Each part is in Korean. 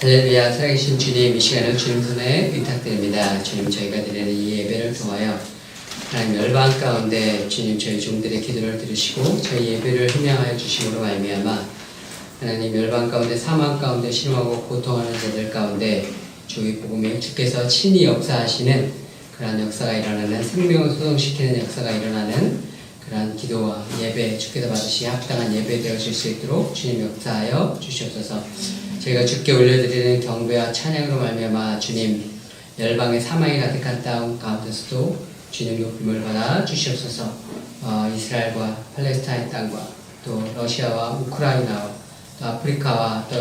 할렐루야. 살아계신 주님, 이 시간을 주님 손에 의탁드립니다. 주님, 저희가 드리는 이 예배를 통하여 하나님 열방 가운데 주님 저희 종들의 기도를 들으시고 저희 예배를 흥명하여 주심으로 말미암아 하나님 열방 가운데 사망 가운데 신음하고 고통하는 자들 가운데 주의 복음에 주께서 친히 역사하시는 그러한 역사가 일어나는 생명을 소성시키는 역사가 일어나는 그러한 기도와 예배 주께서 받으시기 합당한 예배 되어질 수 있도록 주님 역사하여 주시옵소서. 저희가 주께 올려드리는 경배와 찬양으로 말미암아 주님 열방의 사망이 가득한 땅 가운데서도 주님 높임을 받아 주시옵소서. 이스라엘과 팔레스타인 땅과 또 러시아와 우크라이나와 또 아프리카와 또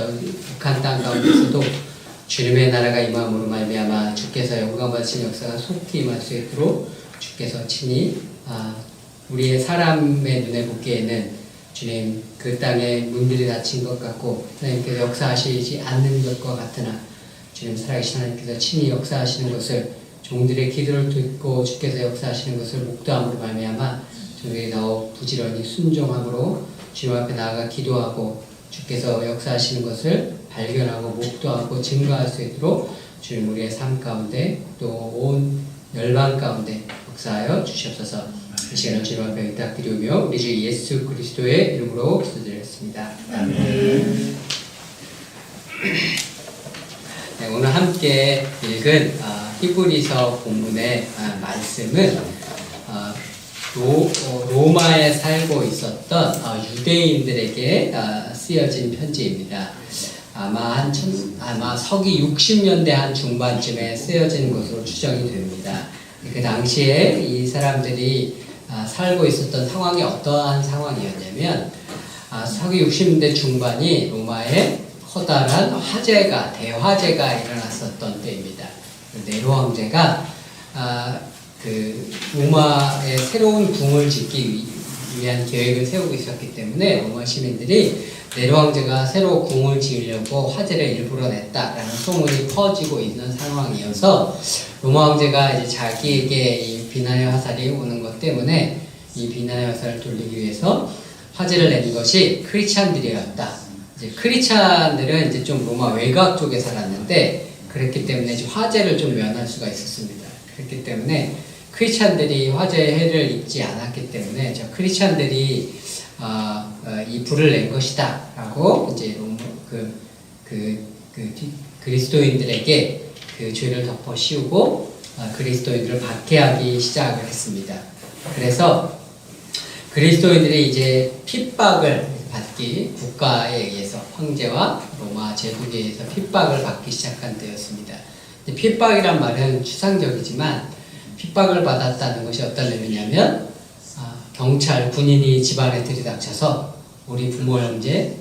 북한 땅 가운데서도 주님의 나라가 임함으로 말미암아 주께서 영광 받으신 역사가 속히 임할 수 있도록 주께서 친히 우리의 사람의 눈에 보기에는 주님 그 땅에 문들이 닫힌 것 같고 하나님께서 역사하시지 않는 것과 같으나 주님 살아계신 하나님께서 친히 역사하시는 것을 종들의 기도를 듣고 주께서 역사하시는 것을 목도함으로 말미암아 저희들이 더욱 부지런히 순종함으로 주님 앞에 나아가 기도하고 주께서 역사하시는 것을 발견하고 목도하고 증거할 수 있도록 주님 우리의 삶 가운데 또 온 열방 가운데 역사하여 주시옵소서. 이 시간을 주님 앞에 의탁드리며 우리 주 예수 그리스도의 이름으로 기도드렸습니다. 아멘. 네, 오늘 함께 읽은 히브리서 본문의 말씀은 로마에 살고 있었던 유대인들에게 쓰여진 편지입니다. 아마 서기 60년대 한 중반쯤에 쓰여진 것으로 추정이 됩니다. 그 당시에 이 사람들이 살고 있었던 상황이 어떠한 상황이었냐면 서기 60년대 중반이 로마에 커다란 대화재가 일어났었던 때입니다. 네로 황제가 그 로마에 새로운 궁을 짓기 위한 계획을 세우고 있었기 때문에 로마 시민들이 네로 황제가 새로 궁을 지으려고 화재를 일부러 냈다라는 소문이 퍼지고 있는 상황이어서 로마 황제가 이제 자기에게 이 비난의 화살이 오는 것 때문에 이 비난의 화살을 돌리기 위해서 화재를 낸 것이 크리스찬들이었다. 이제 크리스찬들은 이제 좀 로마 외곽 쪽에 살았는데 그랬기 때문에 이제 화재를 좀 면할 수가 있었습니다. 그렇기 때문에 크리스찬들이 화재의 해를 입지 않았기 때문에 저 크리스찬들이 이 불을 낸 것이다 라고 이제 그리스도인들에게 그 죄를 덮어 씌우고 그리스도인들을 박해하기 시작을 했습니다. 그래서 그리스도인들이 이제 핍박을 받기 국가에 의해서 황제와 로마 제국에 의해서 핍박을 받기 시작한 때였습니다. 핍박이란 말은 추상적이지만 핍박을 받았다는 것이 어떤 의미냐면 경찰, 군인이 집안에 들이닥쳐서 우리 부모 형제,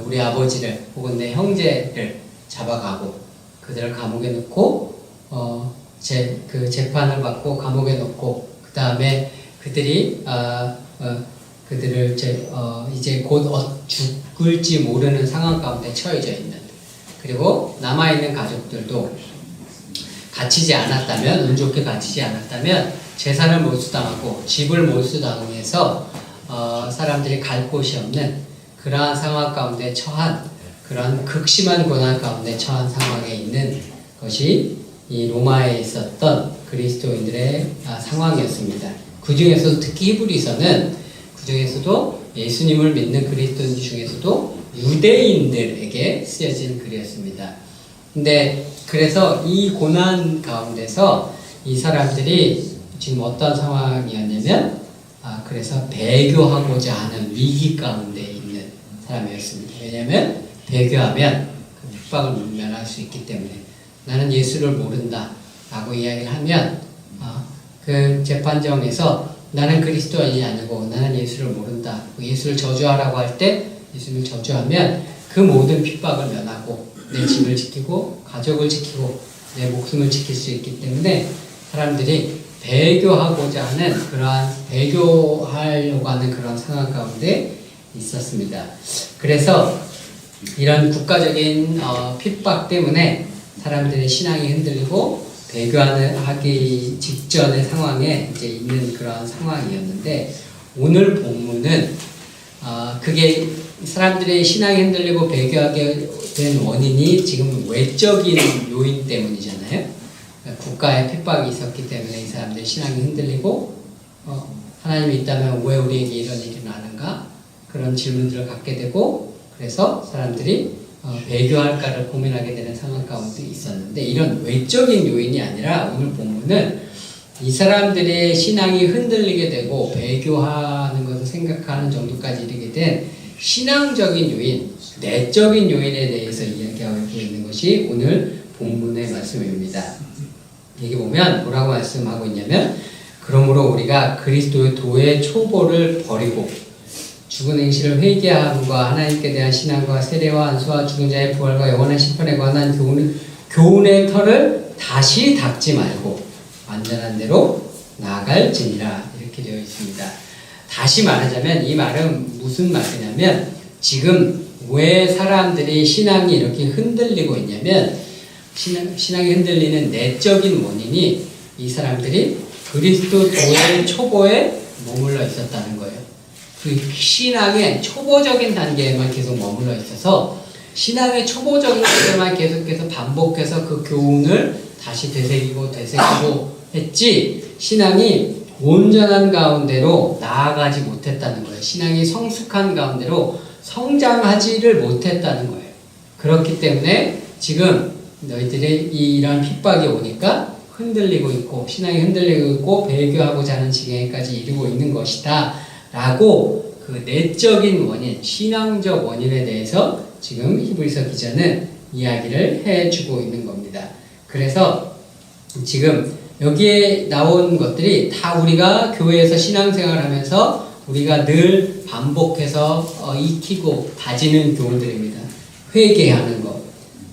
우리 아버지를 혹은 내 형제를 잡아가고 그들을 감옥에 넣고 그 재판을 받고 감옥에 넣고 그 다음에 그들이 그들을 이제 곧 죽을지 모르는 상황 가운데 처해져 있는, 그리고 남아있는 가족들도 갇히지 않았다면, 운 좋게 갇히지 않았다면 재산을 몰수당하고 집을 몰수당해서 사람들이 갈 곳이 없는 그러한 상황 가운데 처한, 그러한 극심한 고난 가운데 처한 상황에 있는 것이 이 로마에 있었던 그리스도인들의 상황이었습니다. 그 중에서도 특히 히브리서는 그 중에서도 예수님을 믿는 그리스도인 중에서도 유대인들에게 쓰여진 글이었습니다. 근데 그래서 이 고난 가운데서 이 사람들이 지금 어떤 상황이었냐면 그래서 배교하고자 하는 위기 가운데 있는 사람이었습니다. 왜냐하면 배교하면 그 핍박을 면할 수 있기 때문에. 나는 예수를 모른다 라고 이야기를 하면 그 재판정에서 나는 그리스도인이 아니고 나는 예수를 모른다, 예수를 저주하라고 할 때 예수를 저주하면 그 모든 핍박을 면하고 내 집을 지키고 가족을 지키고 내 목숨을 지킬 수 있기 때문에 사람들이 배교하고자 하는 배교하려고 하는 그런 상황 가운데 있었습니다. 그래서 이런 국가적인 핍박 때문에 사람들의 신앙이 흔들리고 배교하기 직전의 상황에 이제 있는 그런 상황이었는데 오늘 본문은 그게 사람들의 신앙이 흔들리고 배교하게 된 원인이 지금 외적인 요인 때문이잖아요. 국가의 핍박이 있었기 때문에 이 사람들의 신앙이 흔들리고 하나님이 있다면 왜 우리에게 이런 일이 나는가? 그런 질문들을 갖게 되고 그래서 사람들이 배교할까를 고민하게 되는 상황 가운데 있었는데 이런 외적인 요인이 아니라 오늘 본문은 이 사람들의 신앙이 흔들리게 되고 배교하는 것을 생각하는 정도까지 이르게 된 신앙적인 요인, 내적인 요인에 대해서 이야기하고 있는 것이 오늘 본문의 말씀입니다. 여기 보면 뭐라고 말씀하고 있냐면 그러므로 우리가 그리스도의 도의 초보를 버리고 죽은 행실을 회개함과 하나님께 대한 신앙과 세례와 안수와 죽은 자의 부활과 영원한 심판에 관한 교훈의 털을 다시 닦지 말고 완전한 대로 나아갈지니라 이렇게 되어 있습니다. 다시 말하자면 이 말은 무슨 말이냐면 지금 왜 사람들이 신앙이 이렇게 흔들리고 있냐면 신앙이 흔들리는 내적인 원인이 이 사람들이 그리스도 도의 초보에 머물러 있었다는 거예요. 그 신앙의 초보적인 단계에만 계속 머물러 있어서 신앙의 초보적인 단계만 계속해서 반복해서 그 교훈을 다시 되새기고 했지 신앙이 온전한 가운데로 나아가지 못했다는 거예요. 신앙이 성숙한 가운데로 성장하지를 못했다는 거예요. 그렇기 때문에 지금 너희들이 이런 핍박이 오니까 흔들리고 있고 신앙이 흔들리고 있고 배교하고자 하는 지경에까지 이르고 있는 것이다 라고 그 내적인 원인, 신앙적 원인에 대해서 지금 히브리서 기자는 이야기를 해주고 있는 겁니다. 그래서 지금 여기에 나온 것들이 다 우리가 교회에서 신앙생활을 하면서 우리가 늘 반복해서 익히고 다지는 교훈들입니다. 회개하는 것,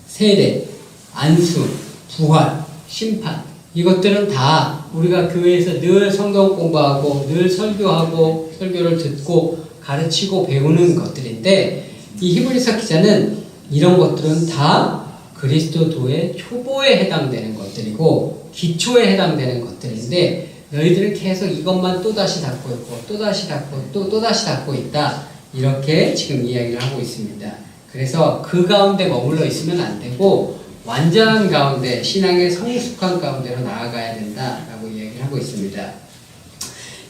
세례, 안수, 부활, 심판 이것들은 다 우리가 교회에서 늘 성경 공부하고 늘 설교하고 설교를 듣고 가르치고 배우는 것들인데 이 히브리서 기자는 이런 것들은 다 그리스도도의 초보에 해당되는 것들이고 기초에 해당되는 것들인데 너희들은 계속 이것만 또다시 닫고 있고 또다시 닫고 또다시 닫고 있다 이렇게 지금 이야기를 하고 있습니다. 그래서 그 가운데 머물러 있으면 안 되고 완전한 가운데 신앙의 성숙한 가운데로 나아가야 된다라고 이야기를 하고 있습니다.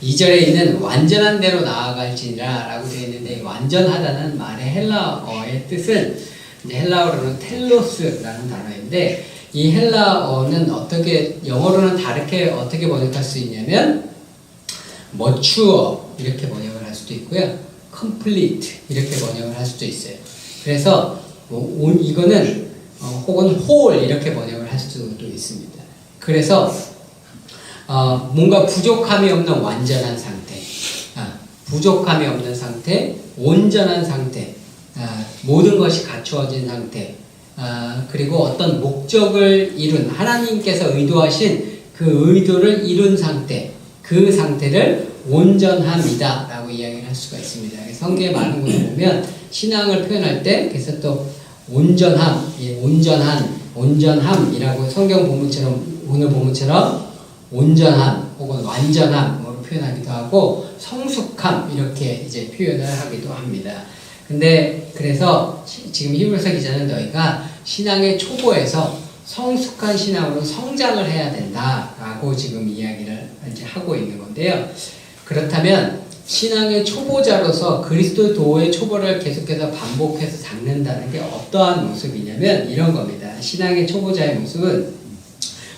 2절에 있는 완전한 대로 나아갈지니라 라고 되어 있는데 완전하다는 말의 헬라어의 뜻은 헬라어로는 텔로스라는 단어인데 이 헬라어는 영어로는 다르게 어떻게 번역할 수 있냐면 mature 이렇게 번역을 할 수도 있고요. complete 이렇게 번역을 할 수도 있어요. 그래서 이거는 혹은 whole 이렇게 번역을 할 수도 있습니다. 그래서 뭔가 부족함이 없는 완전한 상태, 부족함이 없는 상태, 온전한 상태, 모든 것이 갖추어진 상태, 그리고 어떤 목적을 이룬 하나님께서 의도하신 그 의도를 이룬 상태, 그 상태를 온전함이다 라고 이야기를 할 수가 있습니다. 성경에 많은 곳에 보면 신앙을 표현할 때 그래서 또 온전함, 온전함이라고 성경 본문처럼 오늘 본문처럼 온전함 혹은 완전함으로 표현하기도 하고 성숙함 이렇게 이제 표현을 하기도 합니다. 근데 그래서 지금 히브리서 기자는 너희가 신앙의 초보에서 성숙한 신앙으로 성장을 해야 된다라고 지금 이야기를 이제 하고 있는 건데요. 그렇다면 신앙의 초보자로서 그리스도 도의 초보를 계속해서 반복해서 닦는다는 게 어떠한 모습이냐면 이런 겁니다. 신앙의 초보자의 모습은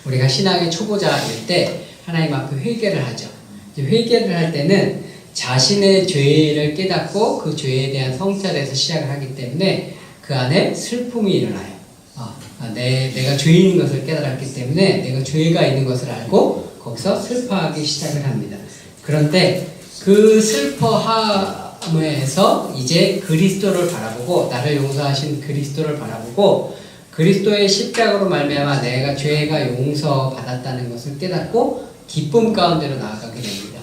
우리가 신앙의 초보자일 때 하나님 앞에 회개를 하죠. 회개를 할 때는 자신의 죄를 깨닫고 그 죄에 대한 성찰에서 시작을 하기 때문에 그 안에 슬픔이 일어나요. 내가 죄인인 것을 깨달았기 때문에 내가 죄가 있는 것을 알고 거기서 슬퍼하기 시작을 합니다. 그런데 그 슬퍼함에서 이제 그리스도를 바라보고 나를 용서하신 그리스도를 바라보고 그리스도의 십자가로 말미암아 내가 죄가 용서받았다는 것을 깨닫고 기쁨 가운데로 나아가게 됩니다.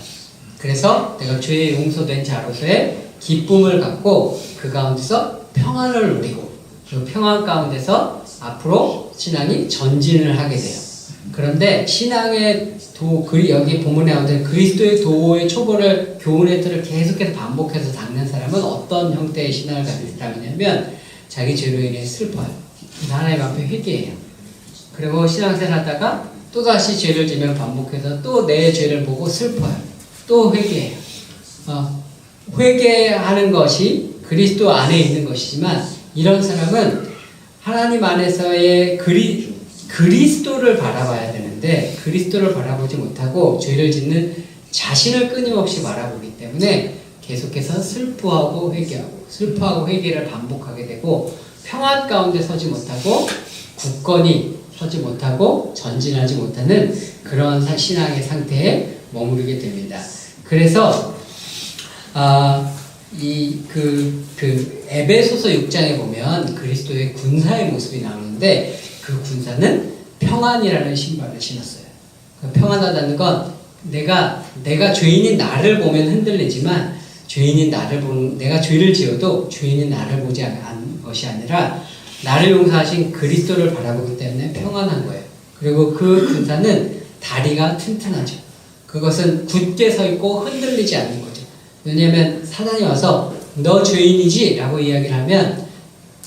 그래서 내가 죄에 용서된 자로서의 기쁨을 갖고 그 가운데서 평안을 누리고 그 평안 가운데서 앞으로 신앙이 전진을 하게 돼요. 그런데 신앙의 여기 본문에 나오는 그리스도의 도의 초보를 교훈의 틀을 계속해서 반복해서 닦는 사람은 어떤 형태의 신앙을 가진 사람이냐면 자기 죄로 인해 슬퍼요. 하나님 앞에 회개해요. 그리고 신앙생활 하다가 또다시 죄를 지면 반복해서 또 내 죄를 보고 슬퍼요. 또 회개해요. 회개하는 것이 그리스도 안에 있는 것이지만 이런 사람은 하나님 안에서의 그리스도를 바라봐야 되는데 그리스도를 바라보지 못하고 죄를 짓는 자신을 끊임없이 바라보기 때문에 계속해서 슬퍼하고 회개를 반복하게 되고 평안 가운데 서지 못하고 굳건히 서지 못하고 전진하지 못하는 그런 신앙의 상태에 머무르게 됩니다. 그래서 에베소서 6장에 보면 그리스도의 군사의 모습이 나오는데 그 군사는 평안이라는 신발을 신었어요. 평안하다는 건 내가 죄인인 나를 보면 흔들리지만 내가 죄를 지어도 죄인인 나를 보지 않은 것이 아니라 나를 용서하신 그리스도를 바라보기 때문에 평안한 거예요. 그리고 그 군사는 다리가 튼튼하죠. 그것은 굳게 서 있고 흔들리지 않는 거죠. 왜냐하면 사단이 와서 너 죄인이지? 라고 이야기를 하면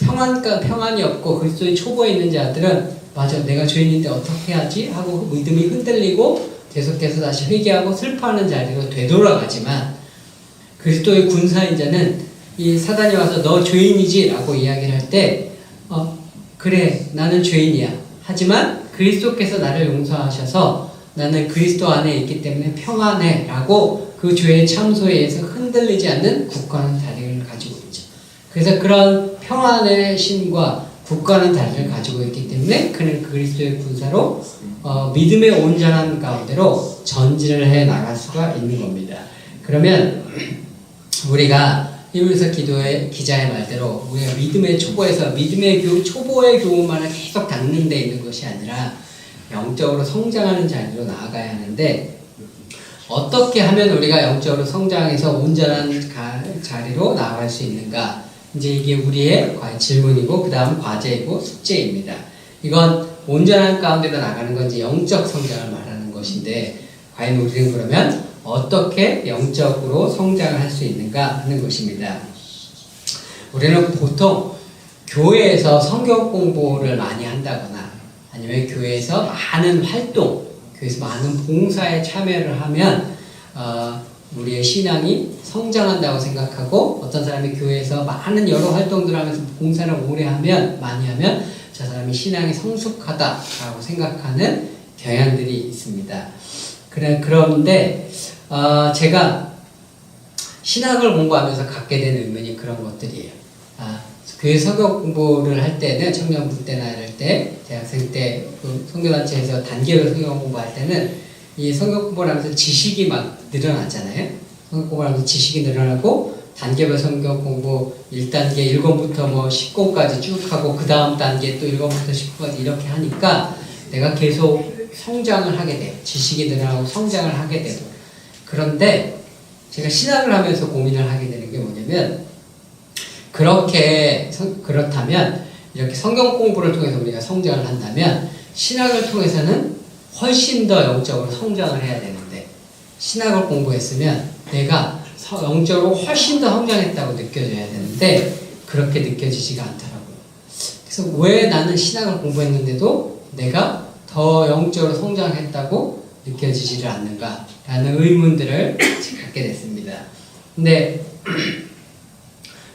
평안이 없고 그리스도의 초보에 있는 자들은 맞아 내가 죄인인데 어떻게 하지? 하고 믿음이 흔들리고 계속해서 다시 회개하고 슬퍼하는 자리로 되돌아가지만 그리스도의 군사인 자는 이 사단이 와서 너 죄인이지? 라고 이야기를 할 때 그래 나는 죄인이야. 하지만 그리스도께서 나를 용서하셔서 나는 그리스도 안에 있기 때문에 평안해 라고 그 죄의 참소에 의해서 흔들리지 않는 굳건한 다리를 가지고 있죠. 그래서 그런 평안의 신과 굳건한 다리를 가지고 있기 때문에 그는 그리스도의 군사로 믿음의 온전한 가운데로 전진을 해 나갈 수가 있는 겁니다. 그러면 우리가 히브리서 기자의 말대로 우리가 믿음의 초보에서 믿음의 초보의 교훈만을 계속 닦는 데 있는 것이 아니라 영적으로 성장하는 자리로 나아가야 하는데 어떻게 하면 우리가 영적으로 성장해서 온전한 자리로 나아갈 수 있는가? 이제 이게 우리의 질문이고 그 다음 과제이고 숙제입니다. 이건 온전한 가운데로 나가는 건 이제 영적 성장을 말하는 것인데 과연 우리는 그러면 어떻게 영적으로 성장을 할 수 있는가 하는 것입니다. 우리는 보통 교회에서 성경 공부를 많이 한다거나 아니면 교회에서 많은 활동, 교회에서 많은 봉사에 참여를 하면 우리의 신앙이 성장한다고 생각하고 어떤 사람이 교회에서 많은 여러 활동들을 하면서 봉사를 많이 하면 저 사람이 신앙이 성숙하다라고 생각하는 경향들이 있습니다. 그런데 제가 신학을 공부하면서 갖게 된 의문이 그런 것들이에요. 교회 성경 공부를 할 때는 청년부 때나 이럴 때 대학생 때 그 성교단체에서 단계로 성경 공부할 때는 이 성경 공부를 하면서 지식이 막 늘어나잖아요. 성경 공부를 하면서 지식이 늘어나고 단계별 성경 공부 1단계 1권부터 뭐 10권까지 쭉 하고 그 다음 단계 또 1권부터 10권까지 이렇게 하니까 내가 계속 성장을 하게 돼요. 지식이 늘어나고 성장을 하게 되고. 그런데 제가 신학을 하면서 고민을 하게 되는 게 뭐냐면 그렇다면 이렇게 성경 공부를 통해서 우리가 성장을 한다면 신학을 통해서는 훨씬 더 영적으로 성장을 해야 되는데 신학을 공부했으면 내가 영적으로 훨씬 더 성장했다고 느껴져야 되는데 그렇게 느껴지지가 않더라고요. 그래서 왜 나는 신학을 공부했는데도 내가 더 영적으로 성장했다고 느껴지지를 않는가 라는 의문들을 갖게 됐습니다. 근데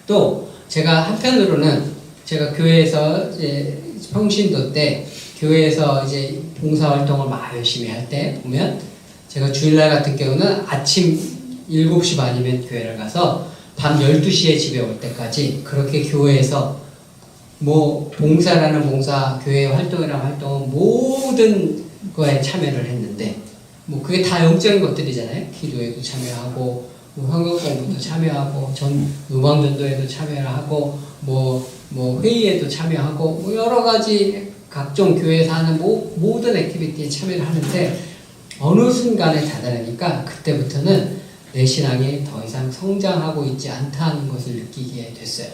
또 제가 한편으로는 제가 교회에서 이제 평신도 때 교회에서 이제 봉사활동을 막 열심히 할 때 보면 제가 주일날 같은 경우는 아침 7시 반이면 교회를 가서 밤 12시에 집에 올 때까지 그렇게 교회에서 뭐 봉사라는 봉사, 교회 활동이라는 활동 모든 거에 참여를 했는데 뭐 그게 다 영적인 것들이잖아요. 기도에도 참여하고 뭐 성경 공부도 참여하고 음악전도에도 참여하고 뭐 회의에도 참여하고 뭐 여러 가지 각종 교회에서 하는 모든 액티비티에 참여를 하는데 어느 순간에 다다르니까 그때부터는 내 신앙이 더 이상 성장하고 있지 않다는 것을 느끼게 됐어요.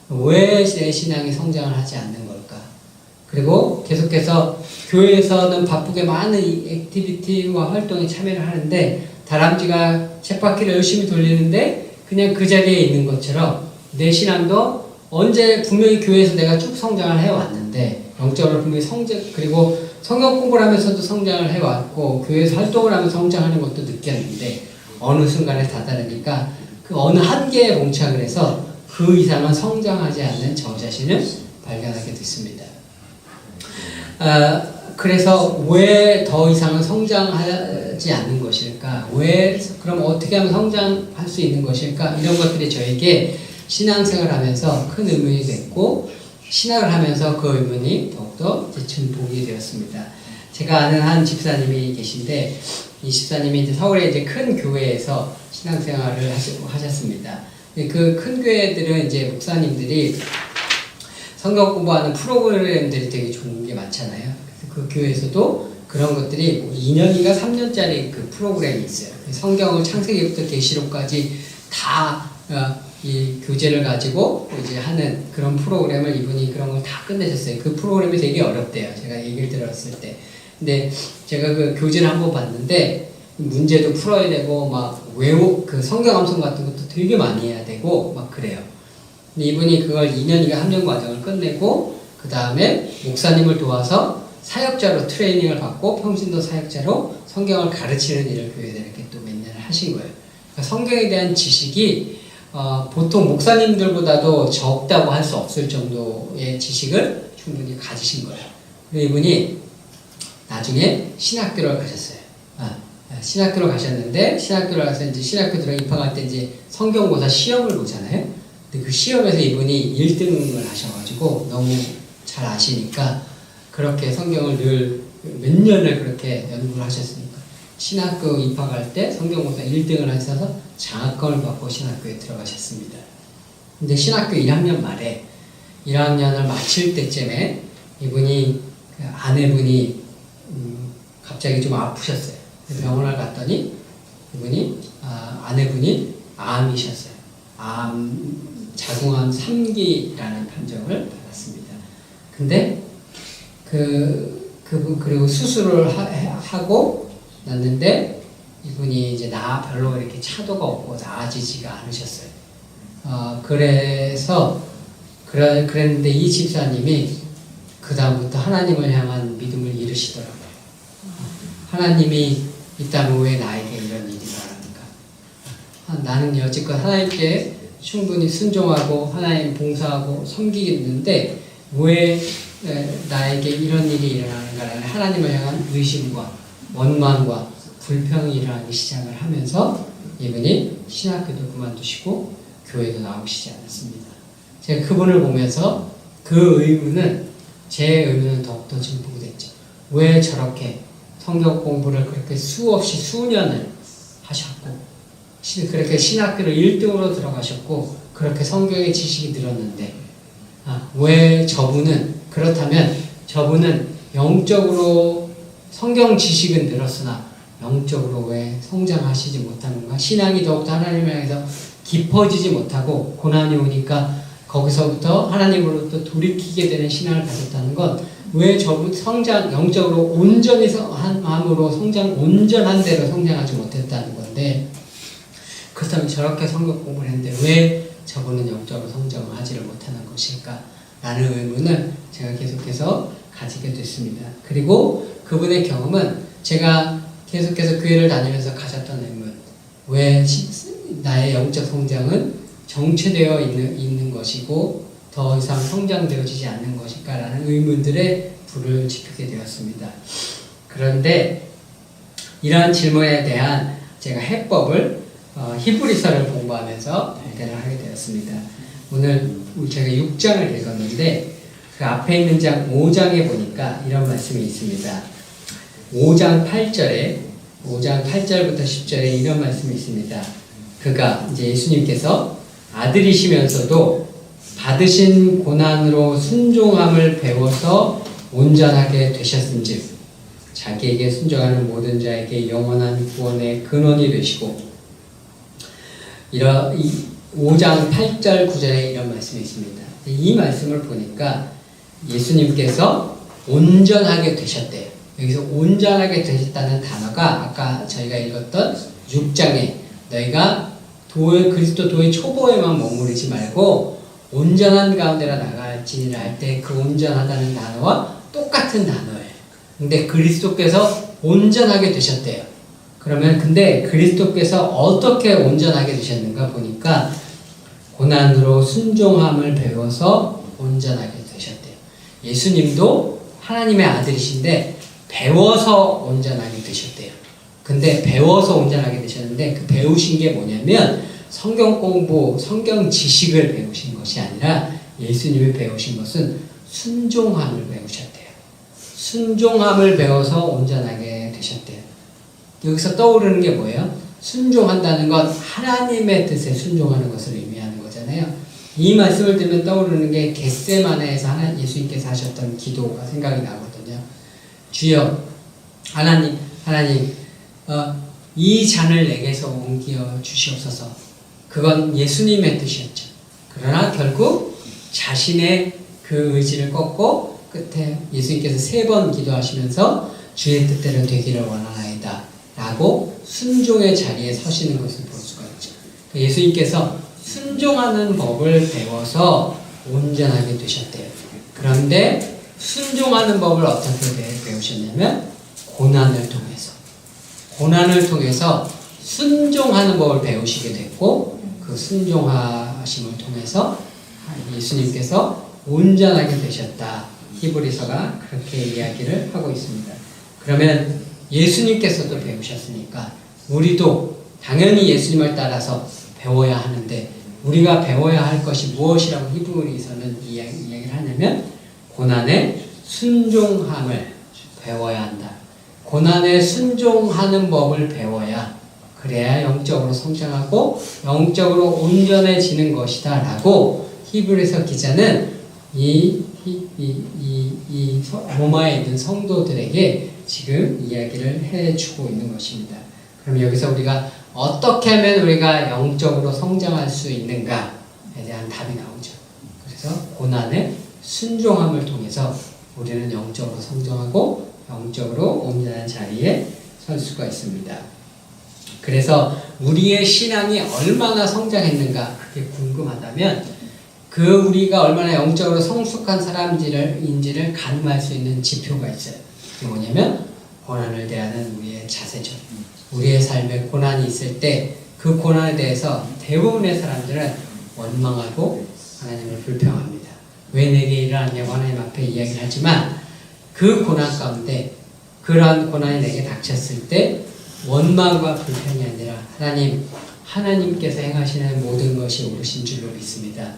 왜 내 신앙이 성장을 하지 않는 걸까? 그리고 계속해서 교회에서는 바쁘게 많은 이 액티비티와 활동에 참여를 하는데 다람쥐가 쳇바퀴를 열심히 돌리는데 그냥 그 자리에 있는 것처럼 내 신앙도 언제 분명히 교회에서 내가 쭉 성장을 해왔는데 영적으로 분명히 그리고 성경 공부를 하면서도 성장을 해왔고 교회에서 활동을 하면서 성장하는 것도 느꼈는데 어느 순간에 다다르니까 그 어느 한계에 봉착을 해서 그 이상은 성장하지 않는 저 자신을 발견하게 됐습니다. 그래서 왜 더 이상은 성장하지 않는 것일까? 그럼 어떻게 하면 성장할 수 있는 것일까? 이런 것들이 저에게 신앙생활을 하면서 큰 의문이 됐고 신학을 하면서 그 의문이 더욱더 증폭이 되었습니다. 제가 아는 한 집사님이 계신데 이 집사님이 이제 서울의 이제 큰 교회에서 신앙생활을 하셨습니다. 그 큰 교회들은 이제 목사님들이 성경 공부하는 프로그램들이 되게 좋은 게 많잖아요. 그 교회에서도 그런 것들이 뭐 2년인가 3년짜리 그 프로그램이 있어요. 성경을 창세기부터 계시록까지 다 이 교재를 가지고 이제 하는 그런 프로그램을 이분이 그런 걸 다 끝내셨어요. 그 프로그램이 되게 어렵대요. 제가 얘기를 들었을 때. 근데 제가 그 교재를 한번 봤는데 문제도 풀어야 되고 막 그 성경 암송 같은 것도 되게 많이 해야 되고 막 그래요. 근데 이분이 그걸 2년인가 3년 과정을 끝내고 그 다음에 목사님을 도와서 사역자로 트레이닝을 받고 평신도 사역자로 성경을 가르치는 일을 교회에서 이렇게 또 몇 년을 하신 거예요. 그러니까 성경에 대한 지식이 보통 목사님들보다도 적다고 할 수 없을 정도의 지식을 충분히 가지신 거예요. 그리고 이분이 나중에 신학교를 가셨어요. 신학교를 가셨는데 신학교를 가서 이제 신학교 들어 입학할 때 이제 성경고사 시험을 보잖아요. 근데 그 시험에서 이분이 1등을 하셔가지고 너무 잘 아시니까 그렇게 성경을 늘 몇 년을 그렇게 연구를 하셨으니까 신학교 입학할 때 성경고사 1등을 하셔서 장학금을 받고 신학교에 들어가셨습니다. 근데 신학교 1학년 말에 1학년을 마칠 때쯤에 이분이 아내분이 갑자기 좀 아프셨어요. 병원을 갔더니 이분이 아내분이 암이셨어요. 자궁암 3기라는 판정을 받았습니다. 근데 그리고 수술을 하고 났는데 이분이 이제 별로 이렇게 차도가 없고 나아지지가 않으셨어요. 그랬는데 이 집사님이 그 다음부터 하나님을 향한 믿음을 잃으시더라고요. 하나님이 있다면 왜 나에게 이런 일이 일어나는가? 나는 여지껏 하나님께 충분히 순종하고 하나님 봉사하고 섬기겠는데 왜 나에게 이런 일이 일어나는가라는 하나님을 향한 의심과 원망과 불평이 일어나기 시작을 하면서 이분이 신학교도 그만두시고 교회도 나오시지 않았습니다. 제가 그분을 보면서 제 의문은 더욱더 증폭이 됐죠. 왜 저렇게 성경 공부를 그렇게 수없이 수년을 하셨고 그렇게 신학교를 1등으로 들어가셨고 그렇게 성경의 지식이 늘었는데 왜 그렇다면 저분은 영적으로 성경 지식은 늘었으나 영적으로 왜 성장하시지 못하는가? 신앙이 더욱더 하나님을 향해서 깊어지지 못하고 고난이 오니까 거기서부터 하나님으로부터 돌이키게 되는 신앙을 가졌다는 건 왜 저분 영적으로 온전히 함으로 온전한 대로 성장하지 못했다는 건데 그렇다면 저렇게 성경 공부를 했는데 왜 저분은 영적으로 성장을 하지를 못하는 것일까? 라는 의문을 제가 계속해서 가지게 됐습니다. 그리고 그분의 경험은 제가 계속해서 교회를 다니면서 가졌던 의문, 왜 나의 영적 성장은 정체되어 있는 것이고 더 이상 성장되어지지 않는 것일까? 라는 의문들에 불을 지피게 되었습니다. 그런데 이러한 질문에 대한 제가 해법을 히브리서를 공부하면서 발견을 하게 되었습니다. 오늘 제가 6장을 읽었는데 그 앞에 있는 장 5장에 보니까 이런 말씀이 있습니다. 5장 8절부터 10절에 이런 말씀이 있습니다. 그가 이제 예수님께서 아들이시면서도 받으신 고난으로 순종함을 배워서 온전하게 되셨은즉 자기에게 순종하는 모든 자에게 영원한 구원의 근원이 되시고 5장 8절 9절에 이런 말씀이 있습니다. 이 말씀을 보니까 예수님께서 온전하게 되셨대요. 여기서 온전하게 되셨다는 단어가 아까 저희가 읽었던 6장에 너희가 그리스도 도의 초보에만 머무르지 말고 온전한 가운데로 나갈지니라 할 때 그 온전하다는 단어와 똑같은 단어예요. 근데 그리스도께서 온전하게 되셨대요. 그러면 근데 그리스도께서 어떻게 온전하게 되셨는가 보니까 고난으로 순종함을 배워서 온전하게 되셨대요. 예수님도 하나님의 아들이신데 배워서 온전하게 되셨대요. 근데 배워서 온전하게 되셨는데 그 배우신 게 뭐냐면 성경 공부, 성경 지식을 배우신 것이 아니라 예수님이 배우신 것은 순종함을 배우셨대요. 순종함을 배워서 온전하게 되셨대요. 여기서 떠오르는 게 뭐예요? 순종한다는 건 하나님의 뜻에 순종하는 것을 의미하는 거잖아요. 이 말씀을 들으면 떠오르는 게 겟세마네에서 예수님께서 하셨던 기도가 생각이 나거든요. 주여 하나님 이 잔을 내게서 옮겨 주시옵소서. 그건 예수님의 뜻이었죠. 그러나 결국 자신의 그 의지를 꺾고 끝에 예수님께서 3번 기도하시면서 주의 뜻대로 되기를 원하나이다 라고 순종의 자리에 서시는 것을 볼 수가 있죠. 예수님께서 순종하는 법을 배워서 온전하게 되셨대요. 그런데 순종하는 법을 어떻게 배우셨냐면 고난을 통해서 순종하는 법을 배우시게 됐고 그 순종하심을 통해서 예수님께서 온전하게 되셨다. 히브리서가 그렇게 이야기를 하고 있습니다. 그러면 예수님께서도 배우셨으니까 우리도 당연히 예수님을 따라서 배워야 하는데 우리가 배워야 할 것이 무엇이라고 히브리서는 이야기를 하냐면 고난에 순종함을 배워야 한다. 고난에 순종하는 법을 배워야 그래야 영적으로 성장하고 영적으로 온전해지는 것이다 라고 히브리서 기자는 이 로마에 있는 성도들에게 지금 이야기를 해주고 있는 것입니다. 그럼 여기서 우리가 어떻게 하면 우리가 영적으로 성장할 수 있는가에 대한 답이 나오죠. 그래서 고난의 순종함을 통해서 우리는 영적으로 성장하고 영적으로 온전한 자리에 설 수가 있습니다. 그래서 우리의 신앙이 얼마나 성장했는가 그게 궁금하다면 그 우리가 얼마나 영적으로 성숙한 사람인지를 가늠할 수 있는 지표가 있어요. 그게 뭐냐면 고난을 대하는 우리의 자세죠. 우리의 삶에 고난이 있을 때 그 고난에 대해서 대부분의 사람들은 원망하고 하나님을 불평합니다. 왜 내게 일어났냐고 하나님 앞에 이야기를 하지만 그 고난 가운데 그러한 고난이 내게 닥쳤을 때 원망과 불평이 아니라 하나님께서 행하시는 모든 것이 옳으신 줄로 믿습니다.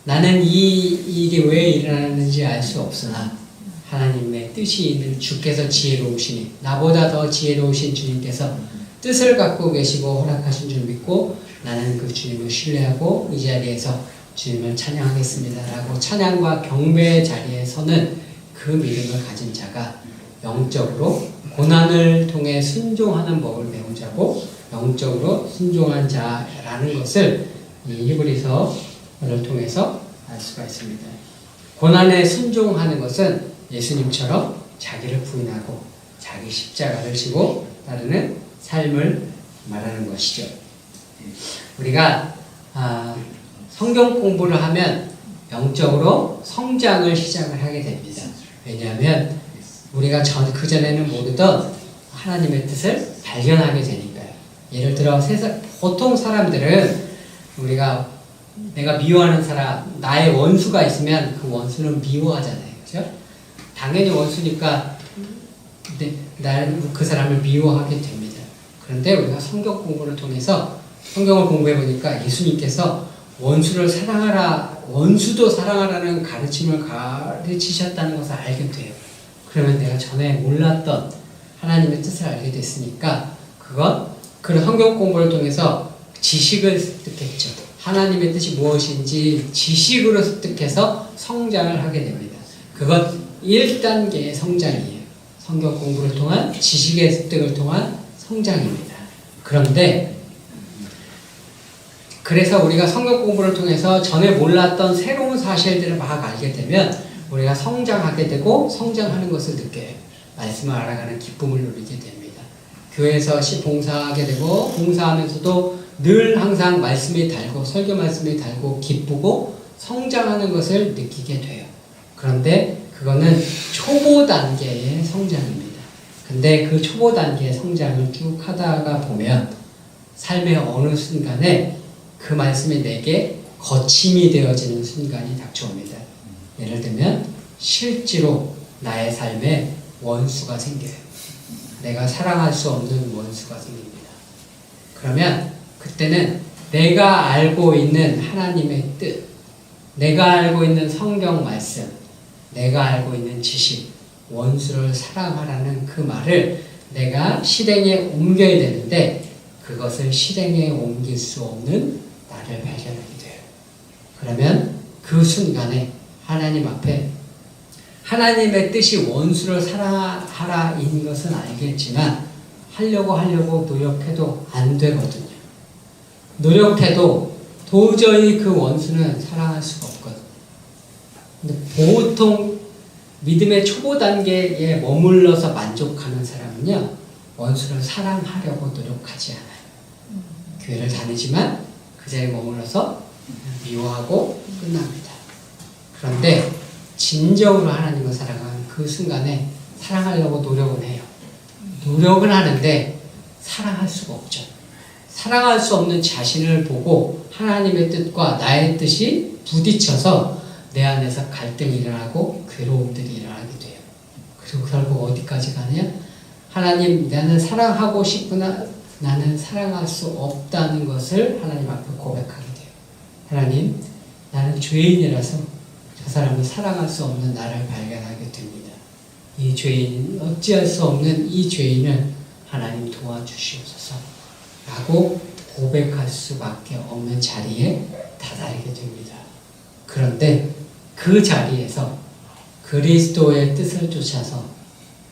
나는 이게 왜 일어나는지 알 수 없으나 하나님의 뜻이 있는 주께서 지혜로우시니 나보다 더 지혜로우신 주님께서 뜻을 갖고 계시고 허락하신 줄 믿고 나는 그 주님을 신뢰하고 이 자리에서 주님을 찬양하겠습니다 라고 찬양과 경배의 자리에 서는 그 믿음을 가진 자가 영적으로 고난을 통해 순종하는 법을 배우자고 영적으로 순종한 자라는 것을 이 히브리서를 통해서 알 수가 있습니다. 고난에 순종하는 것은 예수님처럼 자기를 부인하고 자기 십자가를 지고 따르는 삶을 말하는 것이죠. 우리가 성경 공부를 하면 영적으로 성장을 시작을 하게 됩니다. 왜냐하면 우리가 그전에는 모르던 하나님의 뜻을 발견하게 되니까요. 예를 들어 보통 사람들은 내가 미워하는 사람, 나의 원수가 있으면 그 원수는 미워하잖아요. 그죠? 당연히 원수니까 나는 그 사람을 미워하게 됩니다. 그런데 우리가 성경 공부를 통해서 성경을 공부해 보니까 예수님께서 원수를 사랑하라, 원수도 사랑하라는 가르침을 가르치셨다는 것을 알게 돼요. 그러면 내가 전에 몰랐던 하나님의 뜻을 알게 됐으니까 그런 성경 공부를 통해서 지식을 습득했죠. 하나님의 뜻이 무엇인지 지식으로 습득해서 성장을 하게 됩니다. 그건 1단계의 성장이에요. 성경 공부를 통한 지식의 습득을 통한 성장입니다. 그래서 우리가 성경 공부를 통해서 전에 몰랐던 새로운 사실들을 막 알게 되면 우리가 성장하게 되고 성장하는 것을 느껴요. 말씀을 알아가는 기쁨을 누리게 됩니다. 교회에서 봉사하게 되고 봉사하면서도 늘 항상 말씀이 달고 설교 말씀이 달고 기쁘고 성장하는 것을 느끼게 돼요. 그런데 그거는 초보 단계의 성장입니다. 근데 그 초보 단계의 성장을 쭉 하다가 보면 삶의 어느 순간에 그 말씀이 내게 거침이 되어지는 순간이 닥쳐옵니다. 예를 들면 실제로 나의 삶에 원수가 생겨요. 내가 사랑할 수 없는 원수가 생깁니다. 그러면 그때는 내가 알고 있는 하나님의 뜻, 내가 알고 있는 성경 말씀, 내가 알고 있는 지식, 원수를 사랑하라는 그 말을 내가 실행에 옮겨야 되는데 그것을 실행에 옮길 수 없는 나를 발견하게 돼요. 그러면 그 순간에 하나님 앞에 하나님의 뜻이 원수를 사랑하라인 것은 알겠지만 하려고 노력해도 안 되거든요. 노력해도 도저히 그 원수는 사랑할 수가 없거든요. 근데 보통 믿음의 초보 단계에 머물러서 만족하는 사람은요, 원수를 사랑하려고 노력하지 않아요. 교회를 다니지만 그 자리에 머물러서 미워하고 끝납니다. 그런데 진정으로 하나님을 사랑하는 그 순간에 사랑하려고 노력은 해요. 노력은 하는데 사랑할 수가 없죠. 사랑할 수 없는 자신을 보고 하나님의 뜻과 나의 뜻이 부딪혀서 내 안에서 갈등이 일어나고 괴로움들이 일어나게 돼요. 그리고 결국 어디까지 가냐? 하나님, 나는 사랑하고 싶으나 나는 사랑할 수 없다는 것을 하나님 앞에 고백하게 돼요. 하나님, 나는 죄인이라서 저 사람을 사랑할 수 없는 나를 발견하게 됩니다. 이 죄인, 어찌할 수 없는 이 죄인을 하나님 도와주시옵소서 라고 고백할 수밖에 없는 자리에 다다르게 됩니다. 그런데 그 자리에서 그리스도의 뜻을 쫓아서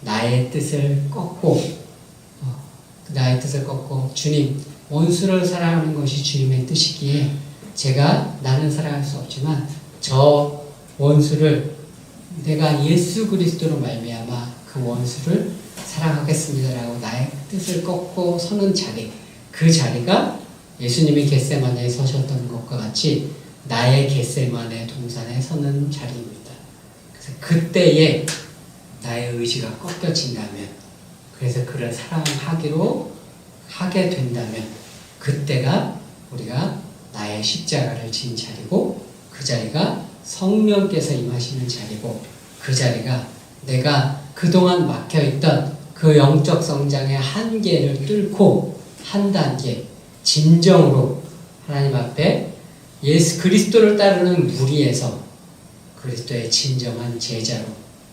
나의 뜻을 꺾고 주님, 원수를 사랑하는 것이 주님의 뜻이기에 제가 나는 사랑할 수 없지만 저 원수를 내가 예수 그리스도로 말미암아 그 원수를 사랑하겠습니다라고 나의 뜻을 꺾고 서는 자리, 그 자리가 예수님이 겟세마네에 서셨던 것과 같이 나의 겟세마네 동산에 서는 자리입니다. 그래서 그때에 나의 의지가 꺾여진다면, 그래서 그를 사랑하기로 하게 된다면 그때가 우리가 나의 십자가를 진 자리고 그 자리가 성령께서 임하시는 자리고 그 자리가 내가 그동안 막혀있던 그 영적 성장의 한계를 뚫고 한 단계 진정으로 하나님 앞에 예수 그리스도를 따르는 무리에서 그리스도의 진정한 제자로,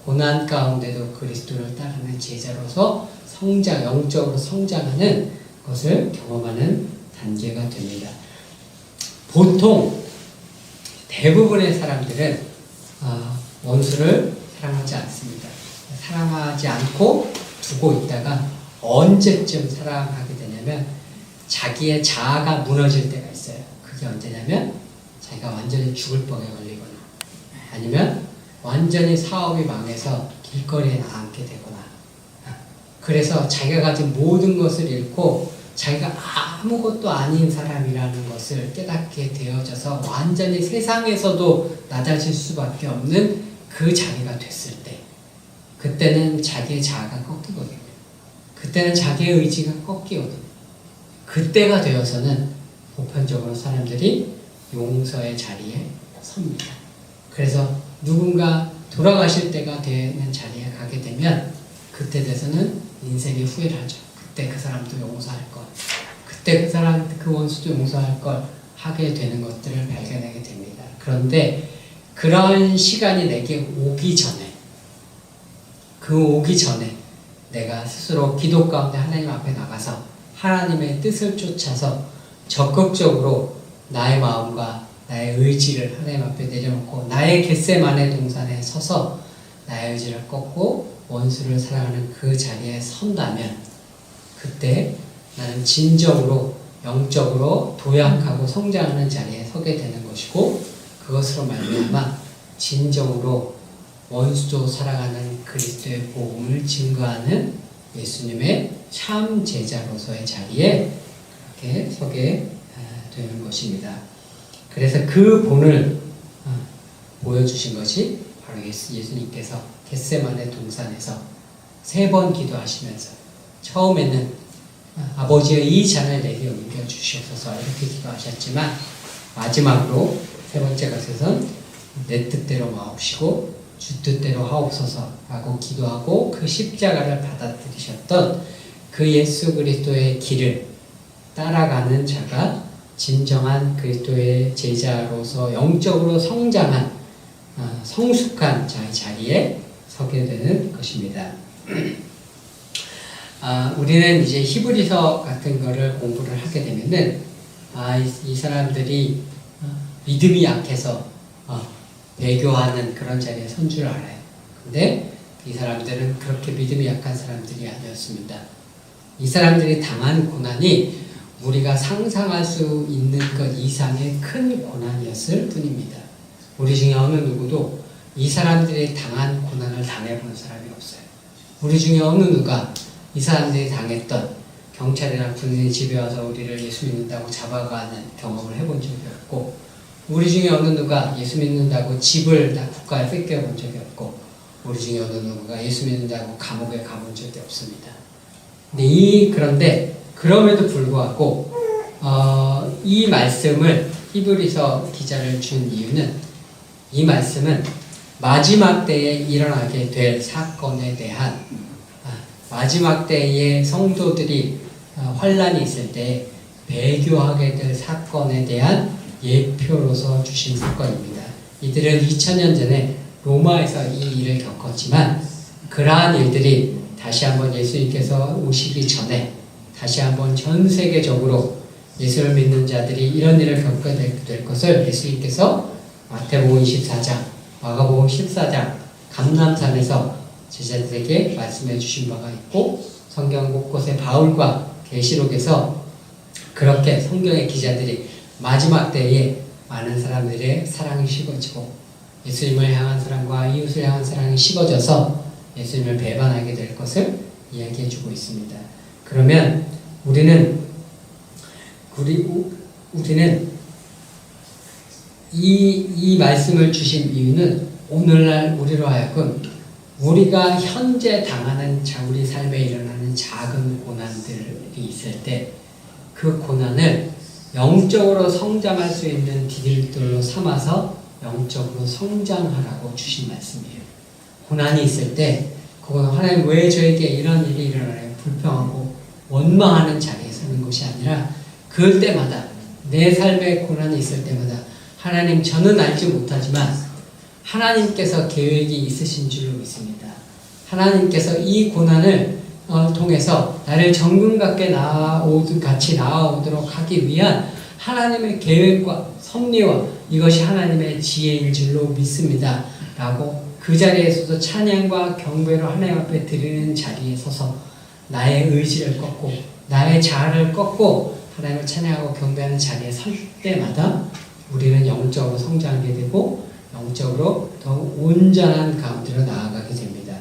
고난 가운데도 그리스도를 따르는 제자로서 영적으로 성장하는 것을 경험하는 단계가 됩니다. 보통 대부분의 사람들은 원수를 사랑하지 않습니다. 사랑하지 않고 두고 있다가 언제쯤 사랑하게 되냐면 자기의 자아가 무너질 때가 있어요. 그게 언제냐면 자기가 완전히 죽을 뻥에 걸리거나 아니면 완전히 사업이 망해서 길거리에 나앉게 되거나, 그래서 자기가 가진 모든 것을 잃고 자기가 아무것도 아닌 사람이라는 것을 깨닫게 되어져서 완전히 세상에서도 낮아질 수밖에 없는 그 자리가 됐을 때, 그때는 자기의 자아가 꺾이거든요. 그때는 자기의 의지가 꺾이거든요. 그때가 되어서는 보편적으로 사람들이 용서의 자리에 섭니다. 그래서 누군가 돌아가실 때가 되는 자리에 가게 되면 그때 돼서는 인생의 후회를 하죠. 그때 그 사람도 용서할 걸, 그때 그 원수도 용서할 걸 하게 되는 것들을 발견하게 됩니다. 그런데 그런 시간이 내게 오기 전에, 내가 스스로 기도 가운데 하나님 앞에 나가서 하나님의 뜻을 쫓아서 적극적으로 나의 마음과 나의 의지를 하나님 앞에 내려놓고 나의 겟세마네 동산에 서서 나의 의지를 꺾고 원수를 사랑하는 그 자리에 선다면 그때 나는 진정으로 영적으로 도약하고 성장하는 자리에 서게 되는 것이고, 그것으로 말미암아 진정으로 원수도 살아가는 그리스도의 복음을 증거하는 예수님의 참 제자로서의 자리에 그렇게 서게 되는 것입니다. 그래서 그 본을 보여주신 것이 바로 예수님께서 겟세마네 동산에서 3번 기도하시면서 처음에는 아버지의 이 잔을 내게 옮겨 주시옵소서 이렇게 기도하셨지만 마지막으로 3번째 것에선 내 뜻대로 마옵시고 주 뜻대로 하옵소서라고 기도하고 그 십자가를 받아들이셨던 그 예수 그리스도의 길을 따라가는 자가 진정한 그리스도의 제자로서 영적으로 성장한 성숙한 자의 자리에 서게 되는 것입니다. 우리는 이제 히브리서 같은 거를 공부를 하게 되면은 이 사람들이 믿음이 약해서 배교하는 그런 자리에 선 줄 알아요. 근데 이 사람들은 그렇게 믿음이 약한 사람들이 아니었습니다. 이 사람들이 당한 고난이 우리가 상상할 수 있는 것 이상의 큰 고난이었을 뿐입니다. 우리 중에 어느 누구도 이 사람들이 당한 고난을 당해본 사람이 없어요. 우리 중에 어느 누가 이 사람들이 당했던 경찰이나 군인이 집에 와서 우리를 예수 믿는다고 잡아가는 경험을 해본 적이 없고, 우리 중에 어느 누가 예수 믿는다고 집을 다 국가에 뺏겨본 적이 없고, 우리 중에 어느 누가 예수 믿는다고 감옥에 가본 적이 없습니다. 그런데 그럼에도 불구하고 이 말씀을 히브리서 기자를 준 이유는, 이 말씀은 마지막 때에 일어나게 될 사건에 대한, 마지막 때에 성도들이 환란이 있을 때 배교하게 될 사건에 대한 예표로서 주신 사건입니다. 이들은 2000년 전에 로마에서 이 일을 겪었지만, 그러한 일들이 다시 한번 예수님께서 오시기 전에 다시 한번 전 세계적으로 예수를 믿는 자들이 이런 일을 겪게 될 것을 예수님께서 마태복음 24장, 마가복음 14장, 감람산에서 제자들에게 말씀해 주신 바가 있고, 성경 곳곳에 바울과 계시록에서 그렇게 성경의 기자들이 마지막 때에 많은 사람들의 사랑이 식어지고 예수님을 향한 사랑과 이웃을 향한 사랑이 식어져서 예수님을 배반하게 될 것을 이야기해 주고 있습니다. 그러면 우리는 이 말씀을 주신 이유는 오늘날 우리로 하여금 우리가 현재 당하는 우리 삶에 일어나는 작은 고난들이 있을 때 그 고난을 영적으로 성장할 수 있는 길들로 삼아서 영적으로 성장하라고 주신 말씀이에요. 고난이 있을 때 그건 하나님 왜 저에게 이런 일이 일어나요? 불평하고 원망하는 자리에 서는 것이 아니라 그럴 때마다, 내 삶에 고난이 있을 때마다 하나님, 저는 알지 못하지만 하나님께서 계획이 있으신 줄로 믿습니다. 하나님께서 이 고난을 통해서 나를 정금같이 나아오도록 하기 위한 하나님의 계획과 섭리와 이것이 하나님의 지혜인 줄로 믿습니다. 라고 그 자리에 서서 찬양과 경배로 하나님 앞에 드리는 자리에 서서 나의 의지를 꺾고 나의 자아를 꺾고 하나님을 찬양하고 경배하는 자리에 설 때마다 우리는 영적으로 성장하게 되고 영적으로 더 온전한 가운데로 나아가게 됩니다.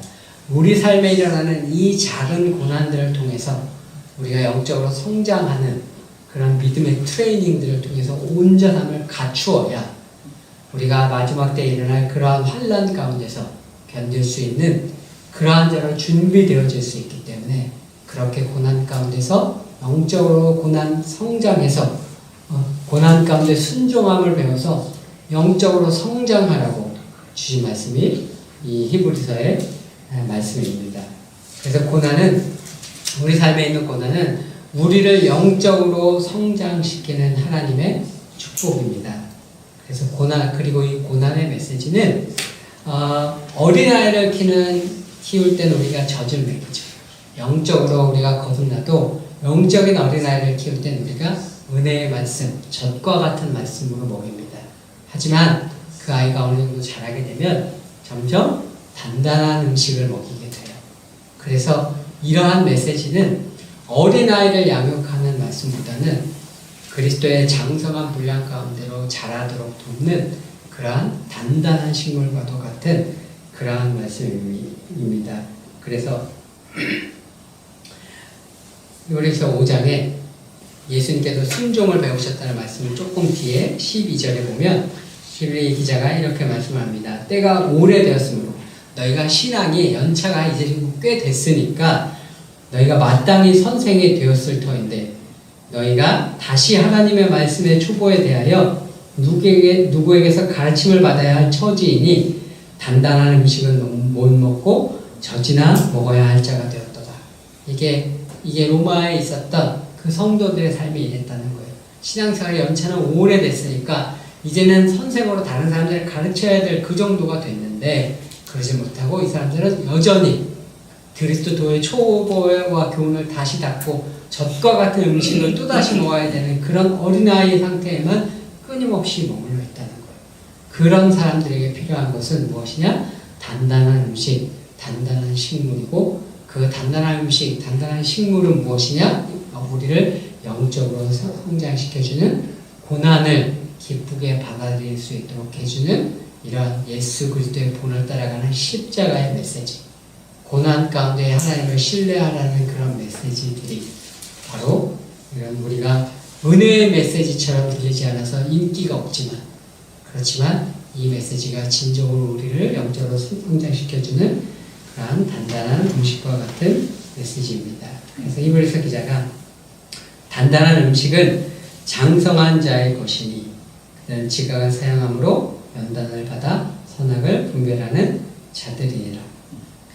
우리 삶에 일어나는 이 작은 고난들을 통해서 우리가 영적으로 성장하는 그런 믿음의 트레이닝들을 통해서 온전함을 갖추어야 우리가 마지막 때에 일어날 그러한 환난 가운데서 견딜 수 있는 그러한 자로 준비되어질 수 있기 때문에, 그렇게 고난 가운데서 영적으로 고난 성장해서 고난 가운데 순종함을 배워서 영적으로 성장하라고 주신 말씀이 이 히브리서의 말씀입니다. 그래서 고난은, 우리 삶에 있는 고난은 우리를 영적으로 성장시키는 하나님의 축복입니다. 그래서 그리고 이 고난의 메시지는 어린아이를 키울 때는 우리가 젖을 먹이죠. 영적으로 우리가 거듭나도 영적인 어린아이를 키울 때는 우리가 은혜의 말씀, 젖과 같은 말씀으로 먹입니다. 하지만 그 아이가 어느 정도 자라게 되면 점점 단단한 음식을 먹이게 돼요. 그래서 이러한 메시지는 어린아이를 양육하는 말씀보다는 그리스도의 장성한 분량 가운데로 자라도록 돕는 그러한 단단한 식물과도 같은 그러한 말씀입니다. 그래서 요리서 5장에 예수님께서 순종을 배우셨다는 말씀을 조금 뒤에 12절에 보면 히브리 기자가 이렇게 말씀합니다. 때가 오래되었으므로 너희가 신앙이 연차가 이제 꽤 됐으니까 너희가 마땅히 선생이 되었을 터인데 너희가 다시 하나님의 말씀의 초보에 대하여 누구에게서 가르침을 받아야 할 처지이니 단단한 음식은 못 먹고 젖이나 먹어야 할 자가 되었도다. 이게 로마에 있었던 그 성도들의 삶이 이랬다는 거예요. 신앙생활의 연차는 오래됐으니까 이제는 선생으로 다른 사람들을 가르쳐야 될 그 정도가 됐는데 그러지 못하고 이 사람들은 여전히 그리스도의 초보와 교훈을 다시 닫고 젖과 같은 음식을 또다시 먹어야 되는 그런 어린아이 상태에만 끊임없이 머물러 있다는 거예요. 그런 사람들에게 필요한 것은 무엇이냐? 단단한 음식, 단단한 식물이고 그 단단한 음식, 단단한 식물은 무엇이냐? 우리를 영적으로 성장시켜주는 고난을 기쁘게 받아들일 수 있도록 해주는 이런 예수 그리스도의 본을 따라가는 십자가의 메시지, 고난 가운데 하나님을 신뢰하라는 그런 메시지들이 바로 이런 우리가 은혜의 메시지처럼 들리지 않아서 인기가 없지만 그렇지만 이 메시지가 진정으로 우리를 영적으로 성장시켜주는 그러한 단단한 음식과 같은 메시지입니다. 그래서 히브리서 기자가 단단한 음식은 장성한 자의 것이니 그는 지각을 사용함으로 연단을 받아 선악을 분별하는 자들이니라.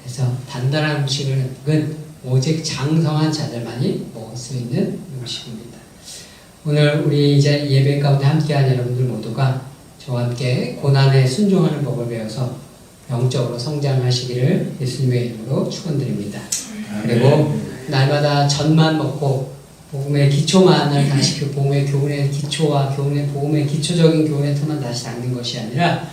그래서 단단한 음식은 오직 장성한 자들만이 먹을 수 있는 음식입니다. 오늘 우리 이제 예배 가운데 함께한 여러분들 모두가 저와 함께 고난에 순종하는 법을 배워서 영적으로 성장하시기를 예수님의 이름으로 축원드립니다. 그리고 날마다 젖만 먹고 복음의 기초만을 다시 그 복음의 교훈의 기초와 복음의 기초적인 교훈의 틀만 다시 닦는 것이 아니라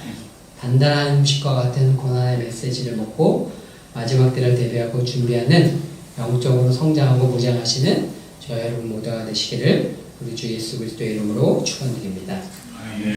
단단한 음식과 같은 고난의 메시지를 먹고 마지막 때를 대비하고 준비하는 영적으로 성장하고 무장하시는 저 여러분 모두가 되시기를 우리 주 예수 그리스도의 이름으로 축원드립니다.